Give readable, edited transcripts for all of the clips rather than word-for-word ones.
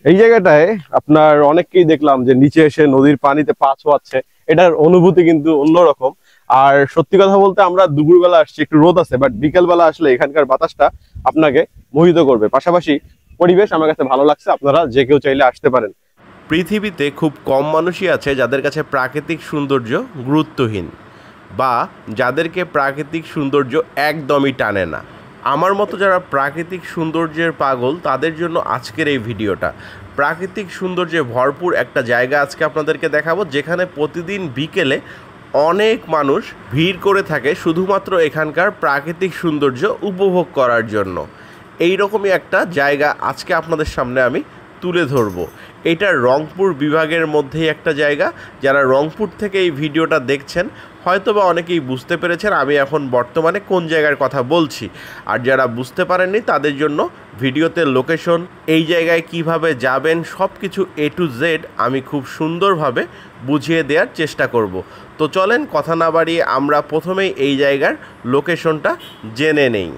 এই জায়গাটায় আপনার অনেককেই দেখলাম যে নিচে এসে নদীর পানিতে পা ছোঁয়াচ্ছে, এটার অনুভূতি কিন্তু অন্যরকম। আর সত্যি কথা বলতে আমরা দুপুরবেলা আসছি, একটু রোদ আছে, বাট বিকেল বেলা আসলে এখানকার বাতাসটা আপনাকে মোহিত করবে। পাশাপাশি পরিবেশ আমার কাছে ভালো লাগছে, আপনারা যে কেউ চাইলে আসতে পারেন। পৃথিবীতে খুব কম মানুষই আছে যাদের কাছে প্রাকৃতিক সৌন্দর্য গুরুত্বহীন, বা যাদেরকে প্রাকৃতিক সৌন্দর্য একদমই টানে না। আমার মতো যারা প্রাকৃতিক সৌন্দর্যের পাগল, তাদের জন্য আজকের এই ভিডিওটা। প্রাকৃতিক সৌন্দর্যে ভরপুর একটা জায়গা আজকে আপনাদেরকে দেখাবো, যেখানে প্রতিদিন বিকেলে অনেক মানুষ ভিড় করে থাকে শুধুমাত্র এখানকার প্রাকৃতিক সৌন্দর্য উপভোগ করার জন্য। এই রকমই একটা জায়গা আজকে আপনাদের সামনে আমি তুলে ধরবো। এটা রংপুর বিভাগের মধ্যেই একটা জায়গা। যারা রংপুর থেকে এই ভিডিওটা দেখছেন হয়তোবা অনেকেই বুঝতে পেরেছেন আমি এখন বর্তমানে কোন জায়গার কথা বলছি। আর যারা বুঝতে পারেননি তাদের জন্য ভিডিওতে লোকেশন, এই জায়গায় কিভাবে যাবেন, সব কিছু A to Z আমি খুব সুন্দরভাবে বুঝিয়ে দেওয়ার চেষ্টা করব। তো চলেন কথা না বাড়িয়ে আমরা প্রথমেই এই জায়গার লোকেশনটা জেনে নেই।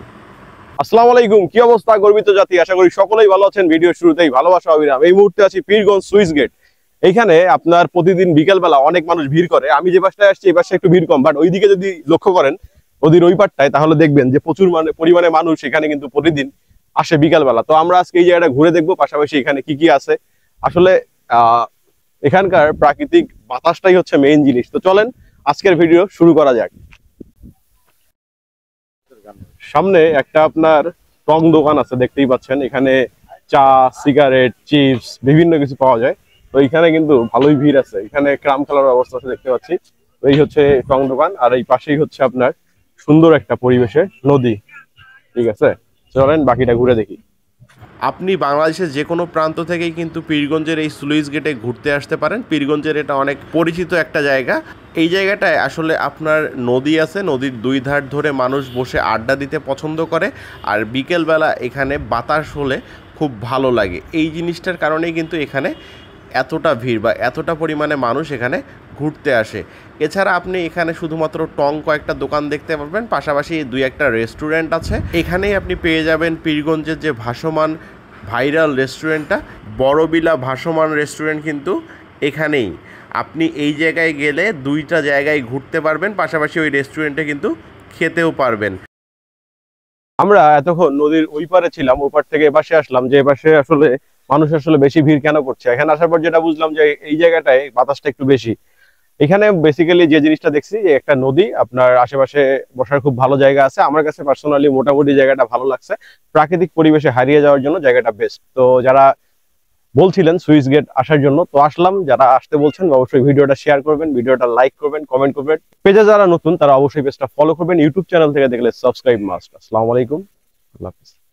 আসসালামু আলাইকুম, কি অবস্থা গর্বিত জাতি? আশা করি সকলেই ভালো আছেন। ভিডিও শুরুতেই ভালোবাসা অবিরাম। এই মুহূর্তে আছি পীরগঞ্জ সুইচ গেট। এইখানে আপনার প্রতিদিন বিকেলবেলা অনেক মানুষ ভিড় করে। আমি যে পাশটায় আসছি এই পাশে একটু ভিড় কম, বাট ওইদিকে যদি লক্ষ্য করেন নদীর ওই পারটায়, তাহলে দেখবেন যে প্রচুর পরিমাণে মানুষ এখানে কিন্তু প্রতিদিন আসে বিকালবেলা। তো আমরা আজকে এই জায়গাটা ঘুরে দেখবো, পাশাপাশি এখানে কি কি আছে। আসলে এখানকার প্রাকৃতিক বাতাসটাই হচ্ছে মেইন জিনিস। তো চলেন আজকের ভিডিও শুরু করা যাক। সামনে একটা আপনার টং দোকান আছে, দেখতেই পাচ্ছেন। এখানে চা, সিগারেট, চিপস বিভিন্ন কিছু পাওয়া যায়। তো এখানে কিন্তু ভালোই ভিড় আছে। এখানে ক্রাম খেলার ব্যবস্থা আছে, দেখতে পাচ্ছি। তো এই হচ্ছে টং দোকান, আর এই পাশেই হচ্ছে আপনার সুন্দর একটা পরিবেশে নদী। ঠিক আছে, চলেন বাকিটা ঘুরে দেখি। আপনি বাংলাদেশের যে কোনো প্রান্ত থেকেই কিন্তু পীরগঞ্জের এই স্লুইস গেটে ঘুরতে আসতে পারেন। পীরগঞ্জের এটা অনেক পরিচিত একটা জায়গা। এই জায়গাটায় আসলে আপনার নদী আছে, নদীর দুই ধার ধরে মানুষ বসে আড্ডা দিতে পছন্দ করে। আর বিকেলবেলা এখানে বাতাস হলে খুব ভালো লাগে। এই জিনিসটার কারণেই কিন্তু এখানে এতটা ভিড় বা এতটা পরিমাণে মানুষ এখানে ঘুরতে আসে। এছাড়া আপনি এখানে শুধুমাত্র টং কয়েকটা দোকান দেখতে পাবেন, পাশাপাশি দুই একটা রেস্টুরেন্ট আছে। এখানেই আপনি পেয়ে যাবেন পীরগঞ্জের যে ভাসমান ভাইরাল রেস্টুরেন্টটা, বড়বিলা ভাসমান রেস্টুরেন্ট কিন্তু এখানেই। আপনি এই জায়গায় গেলে দুইটা জায়গায় ঘুরতে পারবেন, পাশাপাশি ওই রেস্টুরেন্টে কিন্তু খেতেও পারবেন। আমরা এতক্ষণ নদীর ওই পারে ছিলাম, ওই পার থেকে এপাশে আসলাম, যে এপাশে আসলে মানুষ আসলে বেশি ভিড় কেন করছে। এখানে আসার পর যেটা বুঝলাম যে এই জায়গাটায় বাতাসটা একটু বেশি। এখানে বেসিক্যালি যে জিনিসটা দেখছি যে একটা নদী, আপনার আশেপাশে বসার খুব ভালো জায়গা আছে। আমার কাছে পার্সোনালি মোটামুটি জায়গাটা ভালো লাগছে। প্রাকৃতিক পরিবেশে হারিয়ে যাওয়ার জন্য জায়গাটা বেস্ট। তো যারা বলছিলেন সুইচ গেট আসার জন্য, তো আসলাম। যারা আসতে বলছেন অবশ্যই ভিডিওটা শেয়ার করবেন, ভিডিওটা লাইক করবেন, কমেন্ট করবেন। পেজে যারা নতুন তারা অবশ্যই পেজটা ফলো করবেন। ইউটিউব চ্যানেল থেকে দেখলে সাবস্ক্রাইব মাস্ট। আসসালামু আলাইকুম, আল্লাহ হাফেজ।